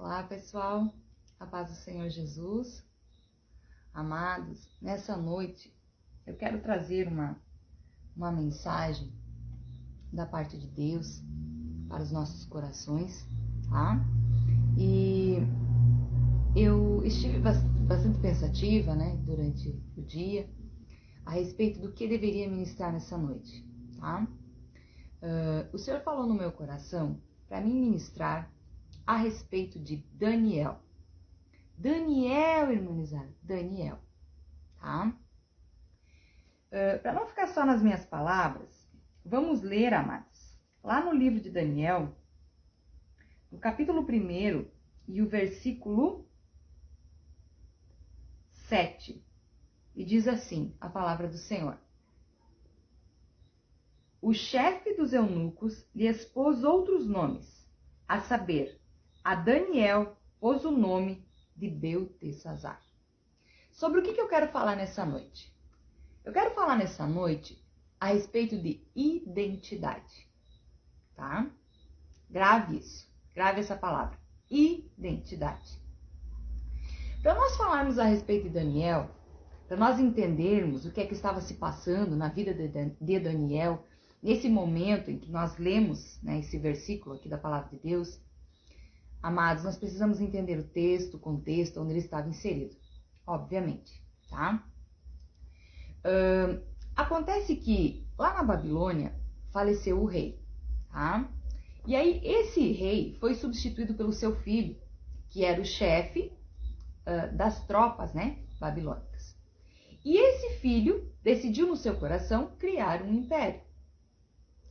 Olá, pessoal, a paz do Senhor Jesus. Amados, nessa noite eu quero trazer uma mensagem da parte de Deus para os nossos corações, tá? E eu estive bastante pensativa, né, durante o dia, a respeito do que deveria ministrar nessa noite, tá? O Senhor falou no meu coração para mim ministrar a respeito de Daniel. Daniel, irmãizada, Daniel, tá? Para não ficar só nas minhas palavras, vamos ler, amados, lá no livro de Daniel, no capítulo 1 e o versículo 7, e diz assim a palavra do Senhor. O chefe dos eunucos lhe expôs outros nomes, a saber, a Daniel pôs o nome de Beltesazar. Sobre o que eu quero falar nessa noite? Eu quero falar nessa noite a respeito de identidade, tá? Grave isso, grave essa palavra, identidade. Para nós falarmos a respeito de Daniel, para nós entendermos o que é que estava se passando na vida de Daniel, nesse momento em que nós lemos, né, esse versículo aqui da palavra de Deus, amados, nós precisamos entender o texto, o contexto onde ele estava inserido, obviamente, tá? Acontece que lá na Babilônia faleceu o rei, tá? E aí esse rei foi substituído pelo seu filho, que era o chefe das tropas, né, babilônicas. E esse filho decidiu no seu coração criar um império,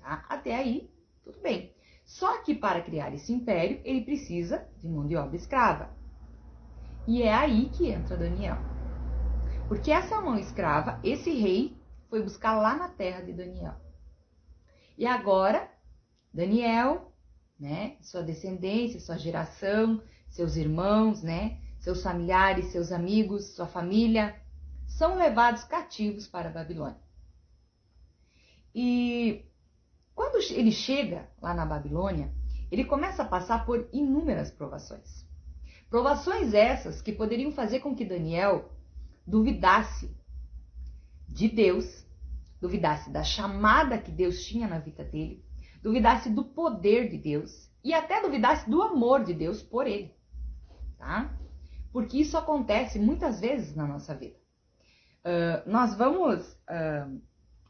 tá? Até aí, tudo bem. Só que para criar esse império, ele precisa de mão de obra escrava. E é aí que entra Daniel. Porque essa mão escrava, esse rei foi buscar lá na terra de Daniel. E agora, Daniel, né, sua descendência, sua geração, seus irmãos, né, seus familiares, seus amigos, sua família, são levados cativos para a Babilônia. E quando ele chega lá na Babilônia, ele começa a passar por inúmeras provações. Provações essas que poderiam fazer com que Daniel duvidasse de Deus, duvidasse da chamada que Deus tinha na vida dele, duvidasse do poder de Deus e até duvidasse do amor de Deus por ele, tá? Porque isso acontece muitas vezes na nossa vida. Nós vamos,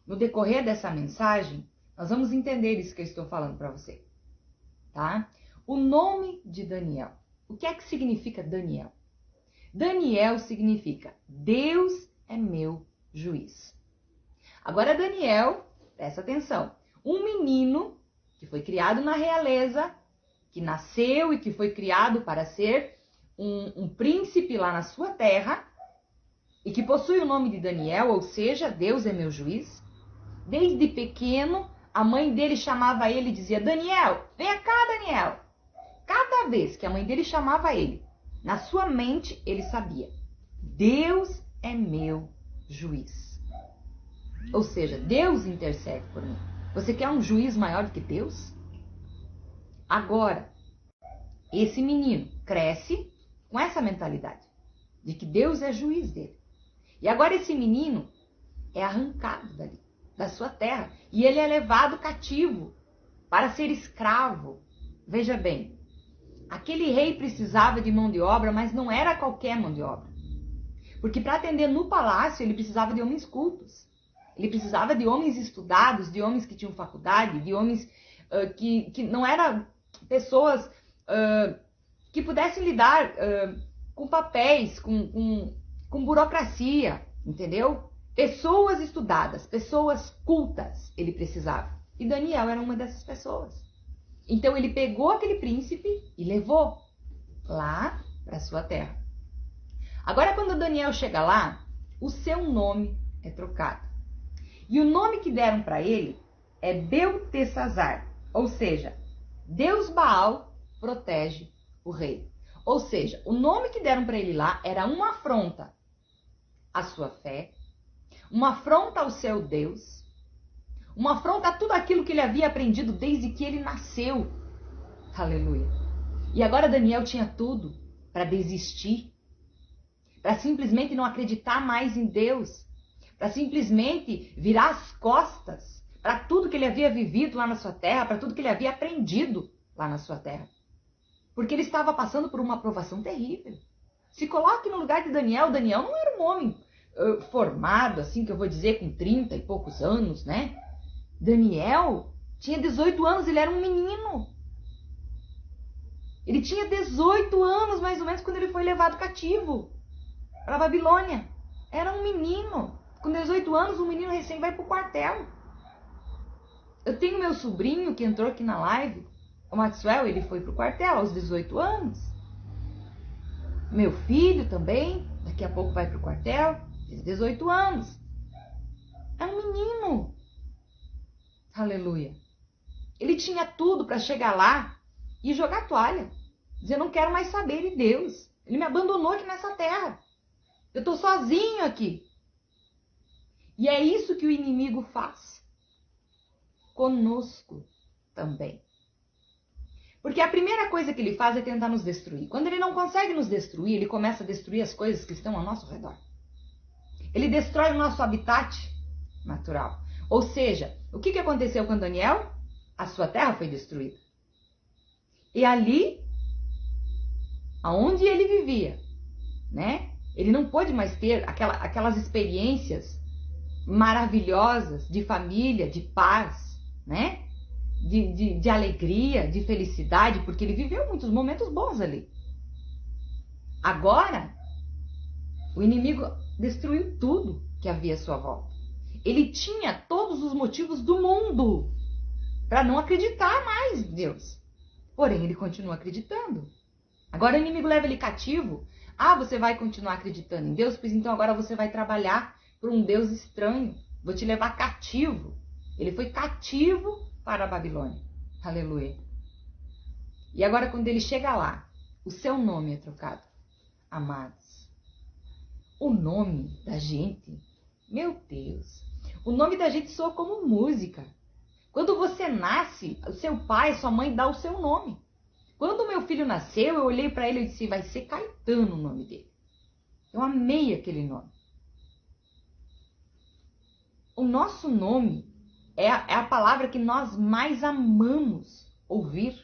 no decorrer dessa mensagem, nós vamos entender isso que eu estou falando para você, tá? O nome de Daniel. O que é que significa Daniel? Daniel significa Deus é meu juiz. Agora Daniel, presta atenção, um menino que foi criado na realeza, que nasceu e que foi criado para ser um príncipe lá na sua terra, e que possui o nome de Daniel, ou seja, Deus é meu juiz. Desde pequeno, a mãe dele chamava ele e dizia, Daniel, vem cá, Daniel. Cada vez que a mãe dele chamava ele, na sua mente ele sabia, Deus é meu juiz. Ou seja, Deus intercede por mim. Você quer um juiz maior do que Deus? Agora, esse menino cresce com essa mentalidade, de que Deus é juiz dele. E agora esse menino é arrancado dali, da sua terra, e ele é levado cativo para ser escravo. Veja bem, aquele rei precisava de mão de obra, mas não era qualquer mão de obra. Porque para atender no palácio, ele precisava de homens cultos. Ele precisava de homens estudados, de homens que tinham faculdade, de homens que não eram pessoas que pudessem lidar com papéis, com burocracia, entendeu? Pessoas estudadas, pessoas cultas, ele precisava. E Daniel era uma dessas pessoas. Então ele pegou aquele príncipe e levou lá para sua terra. Agora quando Daniel chega lá, o seu nome é trocado. E o nome que deram para ele é Beltesazar, ou seja, Deus Baal protege o rei. Ou seja, o nome que deram para ele lá era uma afronta à sua fé, uma afronta ao seu Deus, uma afronta a tudo aquilo que ele havia aprendido desde que ele nasceu. Aleluia. E agora Daniel tinha tudo para desistir, para simplesmente não acreditar mais em Deus, para simplesmente virar as costas para tudo que ele havia vivido lá na sua terra, para tudo que ele havia aprendido lá na sua terra. Porque ele estava passando por uma provação terrível. Se coloque no lugar de Daniel. Daniel não era um homem formado, assim que eu vou dizer, com 30 e poucos anos, né? Daniel tinha 18 anos, ele era um menino. Ele tinha 18 anos, mais ou menos, quando ele foi levado cativo para a Babilônia. Era um menino. Com 18 anos, um menino recém vai para o quartel. Eu tenho meu sobrinho que entrou aqui na live, o Maxwell, ele foi para o quartel aos 18 anos. Meu filho também, daqui a pouco vai para o quartel, fez 18 anos. É um menino. Aleluia. Ele tinha tudo para chegar lá e jogar a toalha. Dizer, não quero mais saber de Deus. Ele me abandonou aqui nessa terra. Eu estou sozinho aqui. E é isso que o inimigo faz conosco também. Porque a primeira coisa que ele faz é tentar nos destruir. Quando ele não consegue nos destruir, ele começa a destruir as coisas que estão ao nosso redor. Ele destrói o nosso habitat natural. Ou seja, o que aconteceu com Daniel? A sua terra foi destruída. E ali, aonde ele vivia, né? Ele não pôde mais ter aquelas experiências maravilhosas de família, de paz, né? De alegria, de felicidade, porque ele viveu muitos momentos bons ali. Agora, o inimigo destruiu tudo que havia à sua volta. Ele tinha todos os motivos do mundo para não acreditar mais em Deus. Porém, ele continua acreditando. Agora o inimigo leva ele cativo. Ah, você vai continuar acreditando em Deus? Pois então agora você vai trabalhar por um Deus estranho. Vou te levar cativo. Ele foi cativo para a Babilônia. Aleluia. E agora quando ele chega lá, o seu nome é trocado. Amados, o nome da gente, meu Deus, o nome da gente soa como música. Quando você nasce, o seu pai, sua mãe dá o seu nome. Quando o meu filho nasceu, eu olhei para ele e disse, vai ser Caetano o nome dele. Eu amei aquele nome. O nosso nome é a palavra que nós mais amamos ouvir.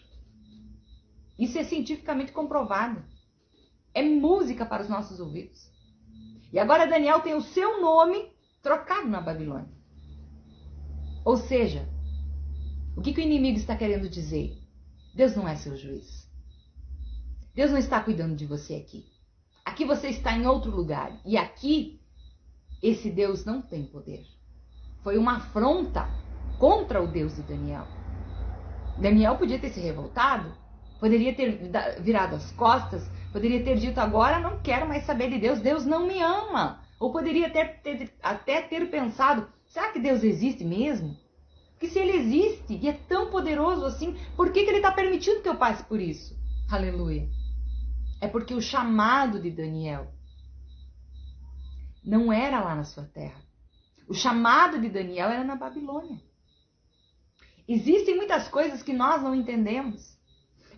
Isso é cientificamente comprovado. É música para os nossos ouvidos. E agora Daniel tem o seu nome trocado na Babilônia. Ou seja, o que o inimigo está querendo dizer? Deus não é seu juiz. Deus não está cuidando de você aqui. Aqui você está em outro lugar. E aqui, esse Deus não tem poder. Foi uma afronta contra o Deus de Daniel. Daniel podia ter se revoltado, poderia ter virado as costas, poderia ter dito agora não quero mais saber de Deus, Deus não me ama. Ou poderia até ter pensado, será que Deus existe mesmo? Porque se ele existe e é tão poderoso assim, por que ele está permitindo que eu passe por isso? Aleluia. É porque o chamado de Daniel não era lá na sua terra. O chamado de Daniel era na Babilônia. Existem muitas coisas que nós não entendemos.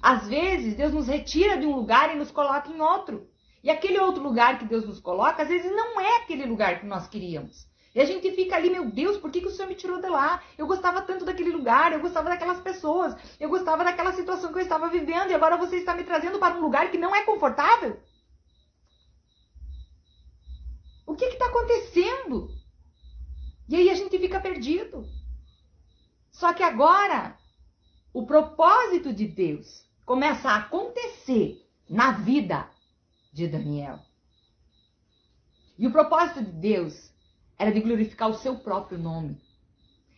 Às vezes, Deus nos retira de um lugar e nos coloca em outro. E aquele outro lugar que Deus nos coloca, às vezes não é aquele lugar que nós queríamos. E a gente fica ali, meu Deus, por que o Senhor me tirou de lá? Eu gostava tanto daquele lugar, eu gostava daquelas pessoas, eu gostava daquela situação que eu estava vivendo e agora você está me trazendo para um lugar que não é confortável? O que está acontecendo? E aí a gente fica perdido. Só que agora, o propósito de Deus começa a acontecer na vida de Daniel. E o propósito de Deus era de glorificar o seu próprio nome.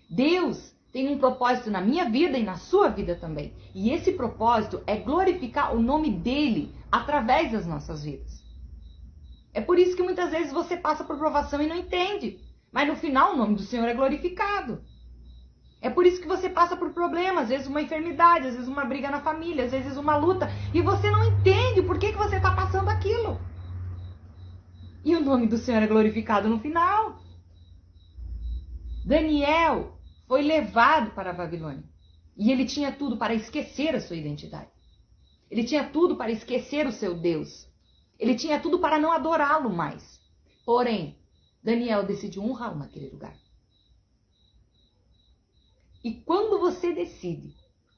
Deus tem um propósito na minha vida e na sua vida também. E esse propósito é glorificar o nome dele através das nossas vidas. É por isso que muitas vezes você passa por provação e não entende. Mas no final o nome do Senhor é glorificado. É por isso que você passa por problemas, às vezes uma enfermidade, às vezes uma briga na família, às vezes uma luta. E você não entende por que você está passando aquilo. E o nome do Senhor é glorificado no final. Daniel foi levado para a Babilônia. E ele tinha tudo para esquecer a sua identidade. Ele tinha tudo para esquecer o seu Deus. Ele tinha tudo para não adorá-lo mais. Porém, Daniel decidiu honrá-lo naquele lugar. E quando você decide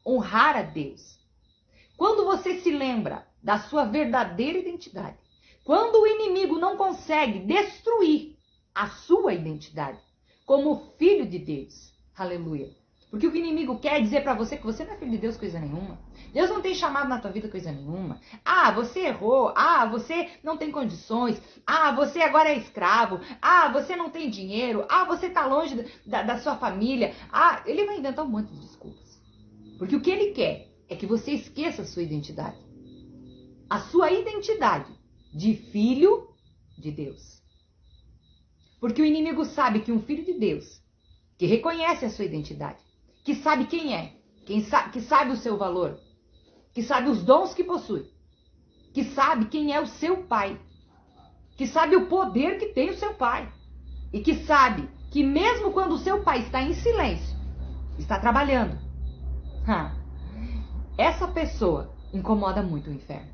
honrar a Deus, quando você se lembra da sua verdadeira identidade, quando o inimigo não consegue destruir a sua identidade como filho de Deus, aleluia. Porque o que o inimigo quer é dizer para você que você não é filho de Deus coisa nenhuma. Deus não tem chamado na tua vida coisa nenhuma. Ah, você errou. Ah, você não tem condições. Ah, você agora é escravo. Ah, você não tem dinheiro. Ah, você está longe da sua família. Ah, ele vai inventar um monte de desculpas. Porque o que ele quer é que você esqueça a sua identidade. A sua identidade de filho de Deus. Porque o inimigo sabe que um filho de Deus, que reconhece a sua identidade, que sabe quem é, que sabe o seu valor, que sabe os dons que possui, que sabe quem é o seu pai, que sabe o poder que tem o seu pai, e que sabe que mesmo quando o seu pai está em silêncio, está trabalhando, essa pessoa incomoda muito o inferno.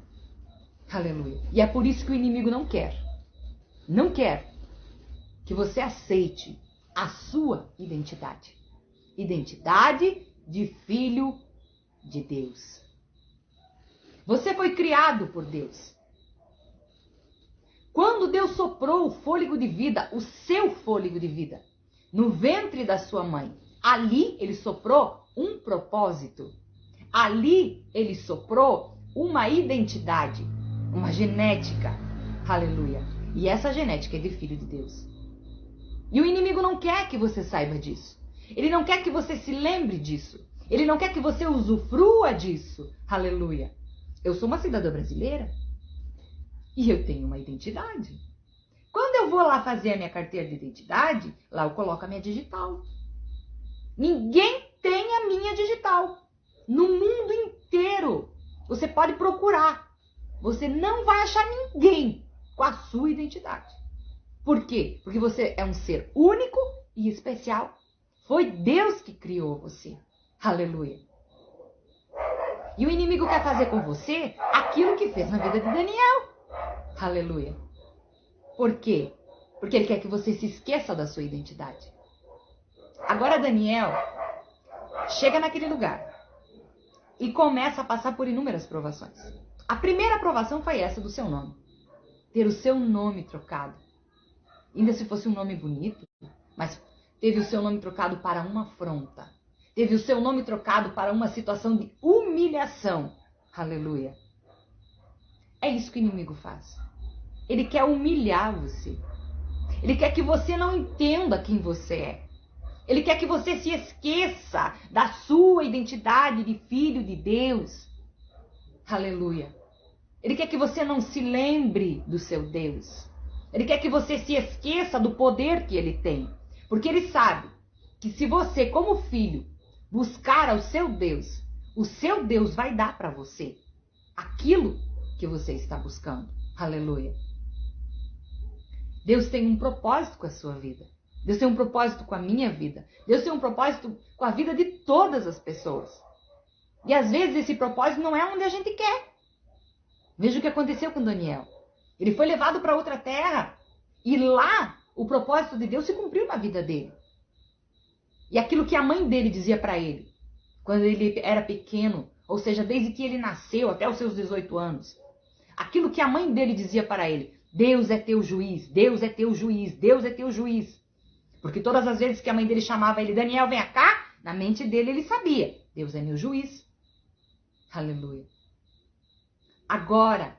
Aleluia. E é por isso que o inimigo não quer que você aceite a sua identidade. Identidade de filho de Deus. Você foi criado por Deus. Quando Deus soprou o fôlego de vida, o seu fôlego de vida, no ventre da sua mãe, ali ele soprou um propósito. Ali ele soprou uma identidade, uma genética. Aleluia. E essa genética é de filho de Deus. E o inimigo não quer que você saiba disso. Ele não quer que você se lembre disso. Ele não quer que você usufrua disso. Aleluia. Eu sou uma cidadã brasileira. E eu tenho uma identidade. Quando eu vou lá fazer a minha carteira de identidade, lá eu coloco a minha digital. Ninguém tem a minha digital. No mundo inteiro. Você pode procurar. Você não vai achar ninguém com a sua identidade. Por quê? Porque você é um ser único e especial. Foi Deus que criou você. Aleluia. E o inimigo quer fazer com você aquilo que fez na vida de Daniel. Aleluia. Por quê? Porque ele quer que você se esqueça da sua identidade. Agora Daniel chega naquele lugar e começa a passar por inúmeras provações. A primeira provação foi essa do seu nome. Ter o seu nome trocado. Ainda se fosse um nome bonito, mas teve o seu nome trocado para uma afronta. Teve o seu nome trocado para uma situação de humilhação. Aleluia. É isso que o inimigo faz. Ele quer humilhar você. Ele quer que você não entenda quem você é. Ele quer que você se esqueça da sua identidade de filho de Deus. Aleluia. Ele quer que você não se lembre do seu Deus. Ele quer que você se esqueça do poder que ele tem. Porque ele sabe que se você, como filho, buscar ao seu Deus, o seu Deus vai dar para você aquilo que você está buscando. Aleluia. Deus tem um propósito com a sua vida. Deus tem um propósito com a minha vida. Deus tem um propósito com a vida de todas as pessoas. E às vezes esse propósito não é onde a gente quer. Veja o que aconteceu com Daniel. Ele foi levado para outra terra e lá o propósito de Deus se cumpriu na vida dele. E aquilo que a mãe dele dizia para ele, quando ele era pequeno, ou seja, desde que ele nasceu até os seus 18 anos, aquilo que a mãe dele dizia para ele, Deus é teu juiz, Deus é teu juiz, Deus é teu juiz. Porque todas as vezes que a mãe dele chamava ele, Daniel, vem cá, na mente dele ele sabia, Deus é meu juiz. Aleluia. Agora,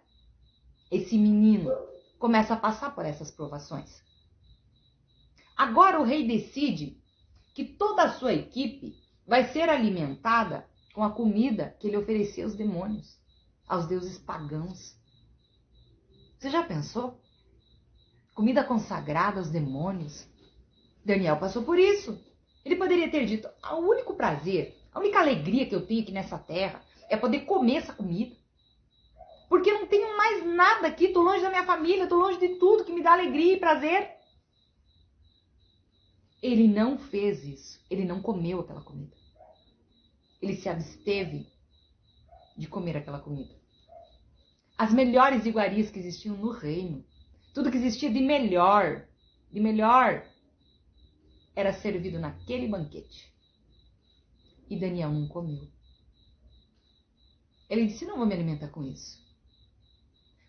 esse menino começa a passar por essas provações. Agora o rei decide que toda a sua equipe vai ser alimentada com a comida que ele oferecia aos demônios, aos deuses pagãos. Você já pensou? Comida consagrada aos demônios. Daniel passou por isso. Ele poderia ter dito, o único prazer, a única alegria que eu tenho aqui nessa terra é poder comer essa comida. Porque não tenho mais nada aqui, estou longe da minha família, estou longe de tudo que me dá alegria e prazer. Ele não fez isso. Ele não comeu aquela comida. Ele se absteve de comer aquela comida. as melhores iguarias que existiam no reino. Tudo que existia de melhor era servido naquele banquete. E Daniel não comeu. Ele disse, não vou me alimentar com isso.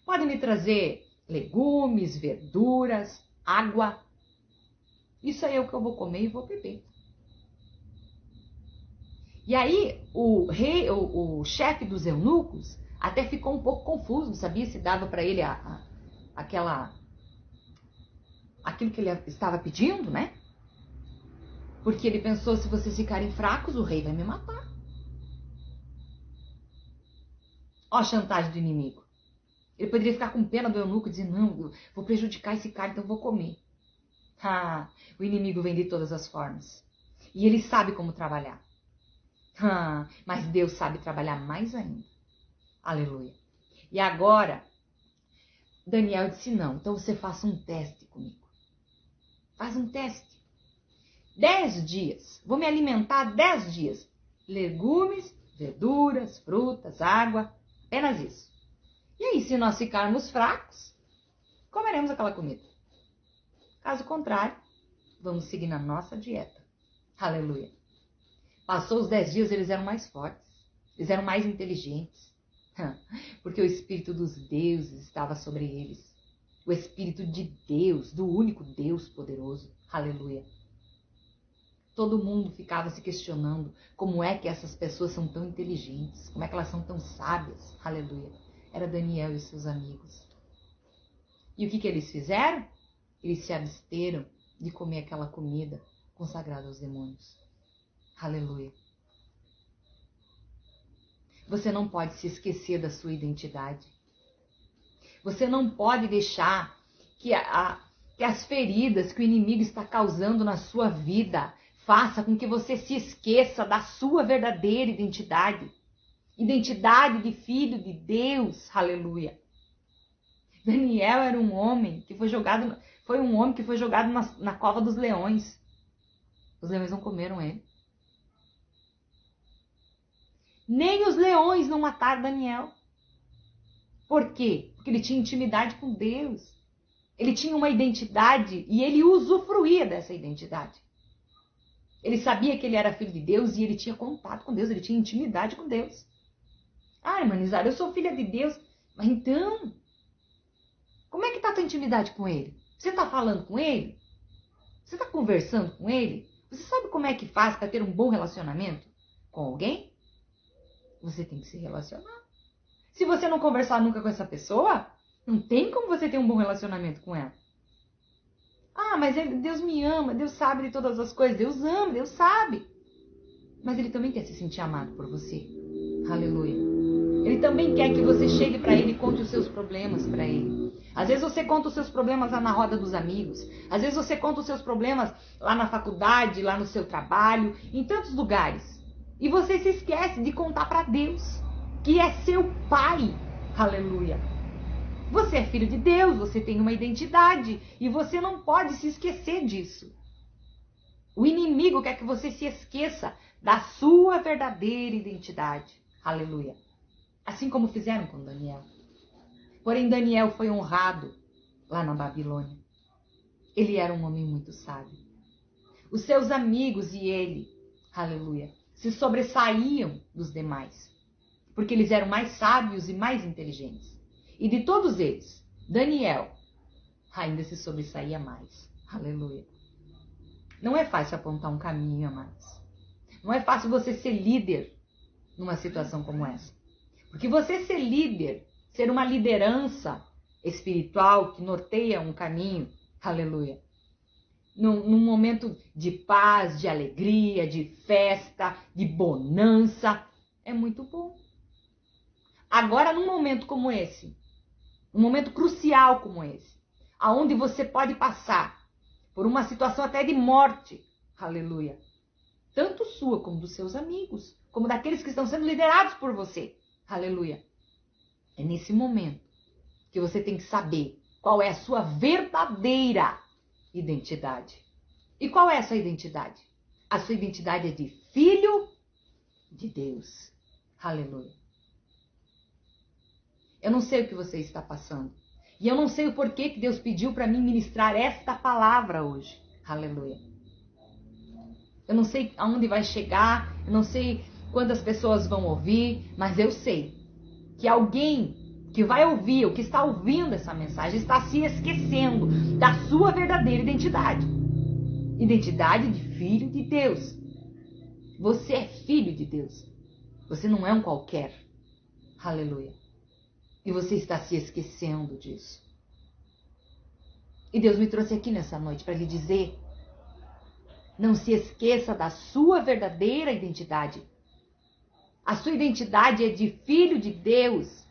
Podem me trazer legumes, verduras, água. Isso aí é o que eu vou comer e vou beber. E aí o chefe dos eunucos até ficou um pouco confuso, não sabia se dava para ele aquilo que ele estava pedindo, né? Porque ele pensou, se vocês ficarem fracos, o rei vai me matar. Ó a chantagem do inimigo. Ele poderia ficar com pena do eunuco e dizer, não, eu vou prejudicar esse cara, então eu vou comer. O inimigo vem de todas as formas. E ele sabe como trabalhar. Mas Deus sabe trabalhar mais ainda. Aleluia. E agora, Daniel disse, não, então você faça um teste comigo. Faz um teste. 10 dias. Vou me alimentar 10 dias. Legumes, verduras, frutas, água. Apenas isso. E aí, se nós ficarmos fracos, comeremos aquela comida. Caso contrário, vamos seguir na nossa dieta. Aleluia. Passou os 10 dias, eles eram mais fortes. Eles eram mais inteligentes. Porque o Espírito dos deuses estava sobre eles. O Espírito de Deus, do único Deus poderoso. Aleluia. Todo mundo ficava se questionando como é que essas pessoas são tão inteligentes, como é que elas são tão sábias. Aleluia. Era Daniel e seus amigos. E o que eles fizeram? Eles se absteram de comer aquela comida consagrada aos demônios. Aleluia. Você não pode se esquecer da sua identidade. Você não pode deixar que as feridas que o inimigo está causando na sua vida faça com que você se esqueça da sua verdadeira identidade. Identidade de filho de Deus. Aleluia. Daniel era um homem que foi jogado na cova dos leões. Os leões não comeram ele. Nem os leões não mataram Daniel. Por quê? Porque ele tinha intimidade com Deus. Ele tinha uma identidade e ele usufruía dessa identidade. Ele sabia que ele era filho de Deus e ele tinha contato com Deus, ele tinha intimidade com Deus. Irmã Nizara, eu sou filha de Deus. Mas então, como é que está a tua intimidade com ele? Você está falando com ele? Você está conversando com ele? Você sabe como é que faz para ter um bom relacionamento com alguém? Você tem que se relacionar. Se você não conversar nunca com essa pessoa, não tem como você ter um bom relacionamento com ela. Mas Deus me ama, Deus sabe de todas as coisas. Deus ama, Deus sabe. Mas Ele também quer se sentir amado por você. Aleluia. Ele também quer que você chegue para Ele e conte os seus problemas para Ele. Às vezes você conta os seus problemas lá na roda dos amigos. Às vezes você conta os seus problemas lá na faculdade, lá no seu trabalho, em tantos lugares. E você se esquece de contar para Deus, que é seu Pai. Aleluia. Você é filho de Deus, você tem uma identidade e você não pode se esquecer disso. O inimigo quer que você se esqueça da sua verdadeira identidade. Aleluia. Assim como fizeram com Daniel. Porém, Daniel foi honrado lá na Babilônia. Ele era um homem muito sábio. Os seus amigos e ele, aleluia, se sobressaíam dos demais. Porque eles eram mais sábios e mais inteligentes. E de todos eles, Daniel ainda se sobressaía mais. Aleluia. Não é fácil apontar um caminho a mais. Não é fácil você ser líder numa situação como essa. Porque você ser líder, ser uma liderança espiritual que norteia um caminho, aleluia, num momento de paz, de alegria, de festa, de bonança, é muito bom. Agora, num momento como esse, um momento crucial como esse, aonde você pode passar por uma situação até de morte, aleluia, tanto sua como dos seus amigos, como daqueles que estão sendo liderados por você, aleluia. É nesse momento que você tem que saber qual é a sua verdadeira identidade. E qual é a sua identidade? A sua identidade é de filho de Deus, aleluia. Eu não sei o que você está passando. E eu não sei o porquê que Deus pediu para mim ministrar esta palavra hoje. Aleluia. Eu não sei aonde vai chegar, eu não sei quantas pessoas vão ouvir, mas eu sei que alguém que vai ouvir, ou que está ouvindo essa mensagem, está se esquecendo da sua verdadeira identidade. Identidade de filho de Deus. Você é filho de Deus. Você não é um qualquer. Aleluia. E você está se esquecendo disso. E Deus me trouxe aqui nessa noite para lhe dizer: não se esqueça da sua verdadeira identidade. A sua identidade é de filho de Deus.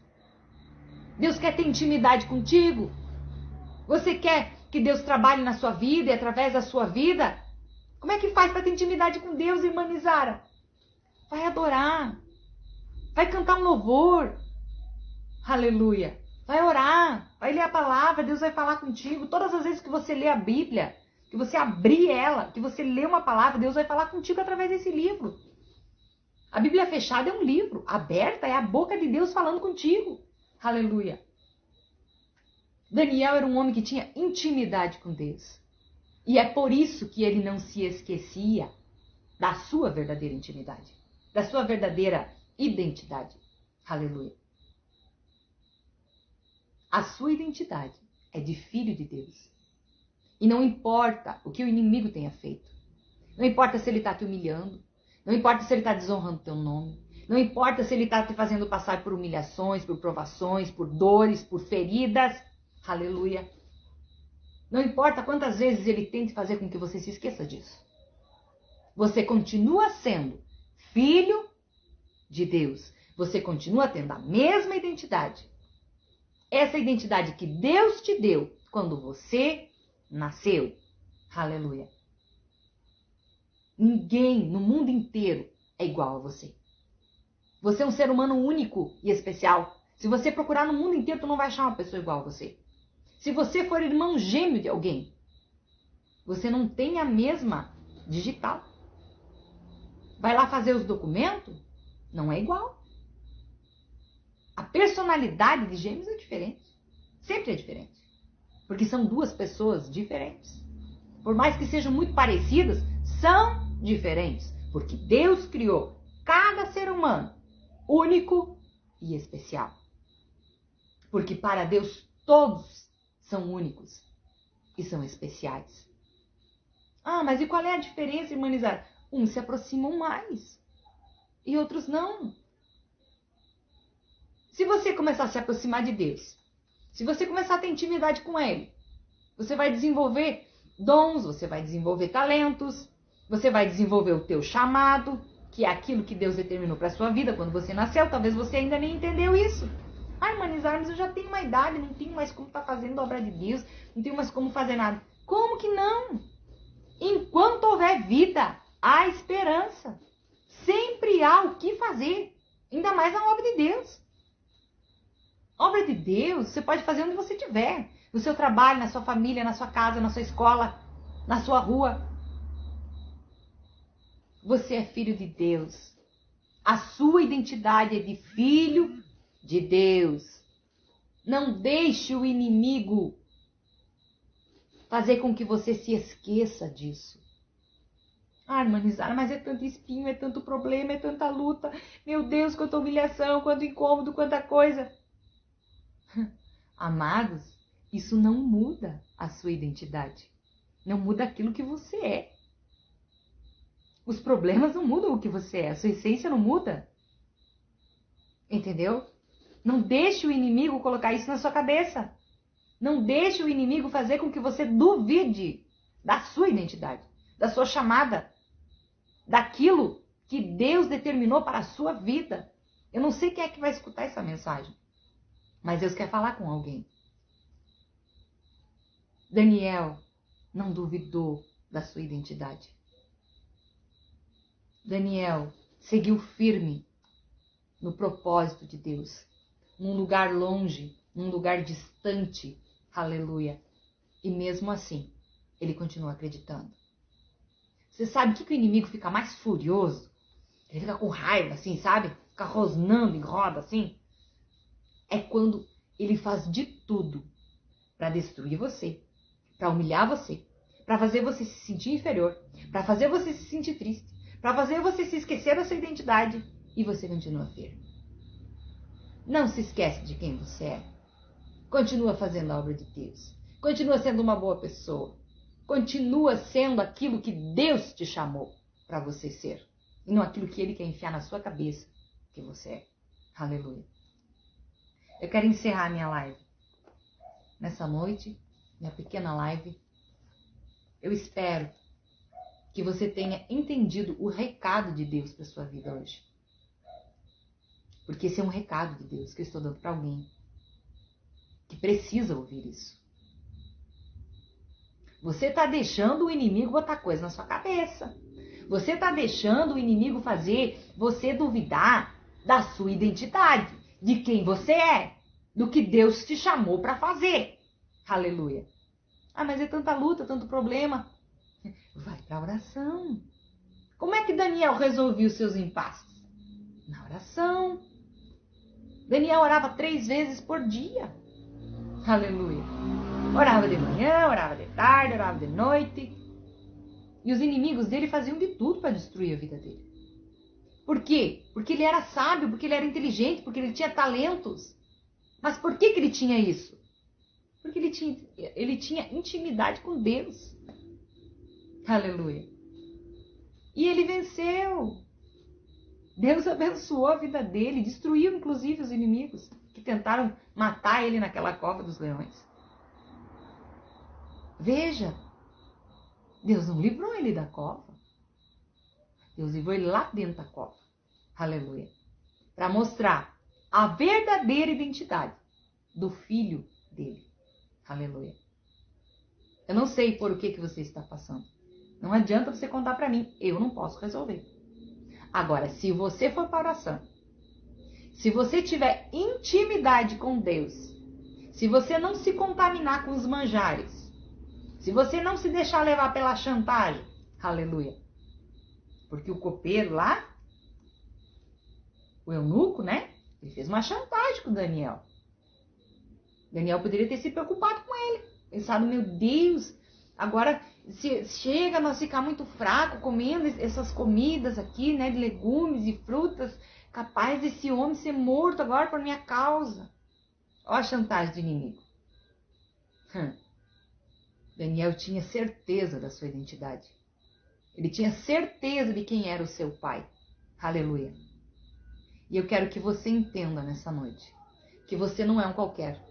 Deus quer ter intimidade contigo. Você quer que Deus trabalhe na sua vida e através da sua vida? Como é que faz para ter intimidade com Deus, irmã Nizara? Vai adorar. Vai cantar um louvor. Aleluia. Vai orar. Vai ler a palavra. Deus vai falar contigo. Todas as vezes que você lê a Bíblia, que você abrir ela, que você lê uma palavra, Deus vai falar contigo através desse livro. A Bíblia fechada é um livro. Aberta é a boca de Deus falando contigo. Aleluia. Daniel era um homem que tinha intimidade com Deus. E é por isso que ele não se esquecia da sua verdadeira intimidade, da sua verdadeira identidade. Aleluia. A sua identidade é de filho de Deus. E não importa o que o inimigo tenha feito. Não importa se ele está te humilhando. Não importa se ele está desonrando teu nome. Não importa se ele está te fazendo passar por humilhações, por provações, por dores, por feridas. Aleluia. Não importa quantas vezes ele tente fazer com que você se esqueça disso. Você continua sendo filho de Deus. Você continua tendo a mesma identidade. Essa identidade que Deus te deu quando você nasceu. Aleluia. Ninguém no mundo inteiro é igual a você. Você é um ser humano único e especial. Se você procurar no mundo inteiro, tu não vai achar uma pessoa igual a você. Se você for irmão gêmeo de alguém, você não tem a mesma digital. Vai lá fazer os documentos, não é igual. A personalidade de gêmeos é diferente. Sempre é diferente. Porque são duas pessoas diferentes. Por mais que sejam muito parecidas, são diferentes. Porque Deus criou cada ser humano único e especial. Porque para Deus todos são únicos e são especiais. Ah, mas e qual é a diferença, irmã Nizara? Uns se aproximam mais e outros não. Se você começar a se aproximar de Deus, se você começar a ter intimidade com Ele, você vai desenvolver dons, você vai desenvolver talentos, você vai desenvolver o teu chamado, que é aquilo que Deus determinou para a sua vida quando você nasceu. Talvez você ainda nem entendeu isso. Ai, irmã Nizara, mas eu já tenho uma idade, não tenho mais como estar fazendo a obra de Deus, não tenho mais como fazer nada. Como que não? Enquanto houver vida, há esperança. Sempre há o que fazer, ainda mais na obra de Deus. Obra de Deus, você pode fazer onde você estiver. No seu trabalho, na sua família, na sua casa, na sua escola, na sua rua. Você é filho de Deus. A sua identidade é de filho de Deus. Não deixe o inimigo fazer com que você se esqueça disso. Ah, irmã Nizara, mas é tanto espinho, é tanto problema, é tanta luta. Meu Deus, quanta humilhação, quanto incômodo, quanta coisa. Amados, isso não muda a sua identidade. Não muda aquilo que você é. Os problemas não mudam o que você é. A sua essência não muda. Entendeu? Não deixe o inimigo colocar isso na sua cabeça. Não deixe o inimigo fazer com que você duvide da sua identidade, da sua chamada, daquilo que Deus determinou para a sua vida. Eu não sei quem é que vai escutar essa mensagem, mas Deus quer falar com alguém. Daniel não duvidou da sua identidade. Daniel seguiu firme no propósito de Deus, num lugar longe, num lugar distante. Aleluia. E mesmo assim, ele continua acreditando. Você sabe o que o inimigo fica mais furioso? Ele fica com raiva, assim, sabe? Fica rosnando em roda, assim. é quando ele faz de tudo para destruir você, para humilhar você, para fazer você se sentir inferior, para fazer você se sentir triste, para fazer você se esquecer da sua identidade e você continua firme. Não se esquece de quem você é. Continua fazendo a obra de Deus. Continua sendo uma boa pessoa. Continua sendo aquilo que Deus te chamou para você ser. E não aquilo que Ele quer enfiar na sua cabeça que você é. Aleluia. Eu quero encerrar minha live nessa noite, minha pequena live. Eu espero que você tenha entendido o recado de Deus para sua vida hoje. Porque esse é um recado de Deus que eu estou dando para alguém que precisa ouvir isso. Você está deixando o inimigo botar coisa na sua cabeça. Você está deixando o inimigo fazer você duvidar da sua identidade, de quem você é, do que Deus te chamou para fazer. Aleluia. Ah, mas é tanta luta, tanto problema. Vai para a oração. Como é que Daniel resolveu os seus impasses? Na oração. Daniel orava 3 vezes por dia. Aleluia. Orava de manhã, orava de tarde, orava de noite. E os inimigos dele faziam de tudo para destruir a vida dele. Por quê? Porque ele era sábio, porque ele era inteligente, porque ele tinha talentos. Mas por que ele tinha isso? Porque ele tinha intimidade com Deus. Aleluia. E ele venceu. Deus abençoou a vida dele, destruiu inclusive os inimigos que tentaram matar ele naquela cova dos leões. Veja, Deus não livrou ele da cova. Deus livrou ele lá dentro da cova. Aleluia. Para mostrar a verdadeira identidade do filho dele. Aleluia. Eu não sei por o que você está passando. Não adianta você contar para mim. Eu não posso resolver. Agora, se você for para a oração, se você tiver intimidade com Deus, se você não se contaminar com os manjares, se você não se deixar levar pela chantagem, aleluia. Porque o copeiro lá, o eunuco, né? Ele fez uma chantagem com Daniel. Daniel poderia ter se preocupado com ele. Pensado, meu Deus, agora se chega a nós ficar muito fraco comendo essas comidas aqui, né? De legumes e frutas, capaz desse homem ser morto agora por minha causa. Olha a chantagem do inimigo. Daniel tinha certeza da sua identidade. Ele tinha certeza de quem era o seu pai. Aleluia. E eu quero que você entenda nessa noite que você não é um qualquer.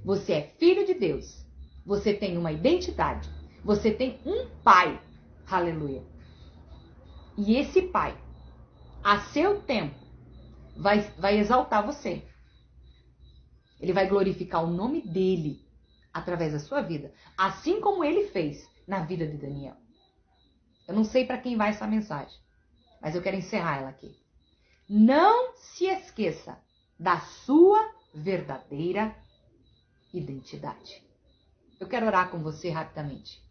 Você é filho de Deus. Você tem uma identidade. Você tem um pai. Aleluia. E esse pai, a seu tempo, vai exaltar você. Ele vai glorificar o nome dele através da sua vida, assim como ele fez na vida de Daniel. Eu não sei para quem vai essa mensagem, mas eu quero encerrar ela aqui. Não se esqueça da sua verdadeira identidade. Eu quero orar com você rapidamente.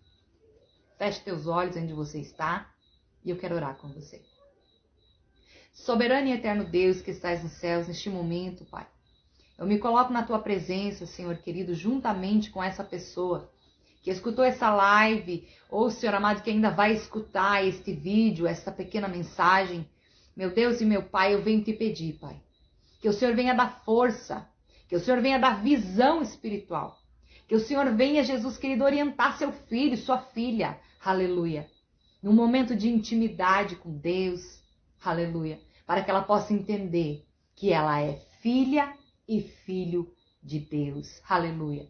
Feche teus olhos onde você está e eu quero orar com você. Soberano e eterno Deus que estás nos céus neste momento, Pai. Eu me coloco na tua presença, Senhor querido, juntamente com essa pessoa que escutou essa live, ou, Senhor amado, que ainda vai escutar este vídeo, esta pequena mensagem. Meu Deus e meu Pai, eu venho te pedir, Pai, que o Senhor venha dar força, que o Senhor venha dar visão espiritual, que o Senhor venha, Jesus querido, orientar seu filho, sua filha, aleluia, num momento de intimidade com Deus, aleluia, para que ela possa entender que ela é filha e filho de Deus. Aleluia.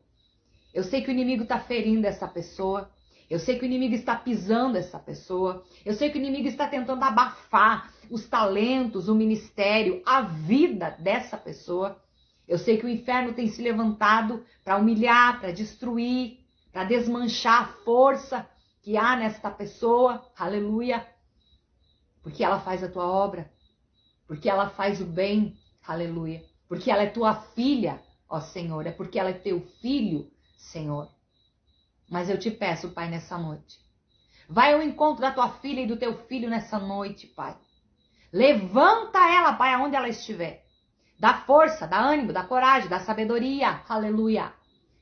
Eu sei que o inimigo está ferindo essa pessoa. Eu sei que o inimigo está pisando essa pessoa. Eu sei que o inimigo está tentando abafar os talentos, o ministério, a vida dessa pessoa. Eu sei que o inferno tem se levantado para humilhar, para destruir, para desmanchar a força que há nesta pessoa. Aleluia. Porque ela faz a tua obra. Porque ela faz o bem. Aleluia. Porque ela é tua filha, ó Senhor. É porque ela é teu filho, Senhor. Mas eu te peço, Pai, nessa noite. Vai ao encontro da tua filha e do teu filho nessa noite, Pai. Levanta ela, Pai, aonde ela estiver. Dá força, dá ânimo, dá coragem, dá sabedoria. Aleluia.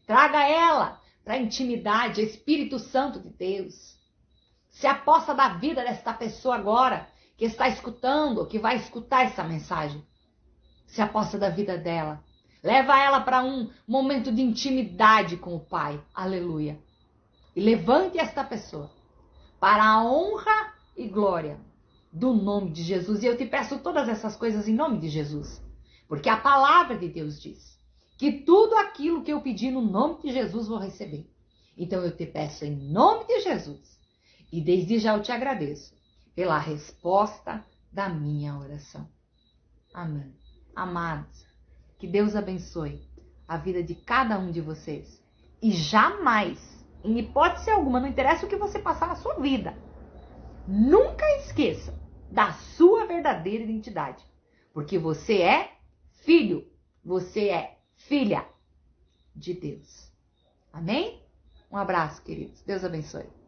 Traga ela para a intimidade, Espírito Santo de Deus. Se aposta da vida desta pessoa agora, que está escutando, que vai escutar essa mensagem. Se aposta da vida dela. Leva ela para um momento de intimidade com o Pai. Aleluia. E levante esta pessoa para a honra e glória do nome de Jesus. E eu te peço todas essas coisas em nome de Jesus. Porque a palavra de Deus diz que tudo aquilo que eu pedi no nome de Jesus vou receber. Então eu te peço em nome de Jesus. E desde já eu te agradeço pela resposta da minha oração. Amém. Amados, que Deus abençoe a vida de cada um de vocês. E jamais, em hipótese alguma, não interessa o que você passar na sua vida, nunca esqueça da sua verdadeira identidade. Porque você é filho, você é filha de Deus. Amém? Um abraço, queridos. Deus abençoe.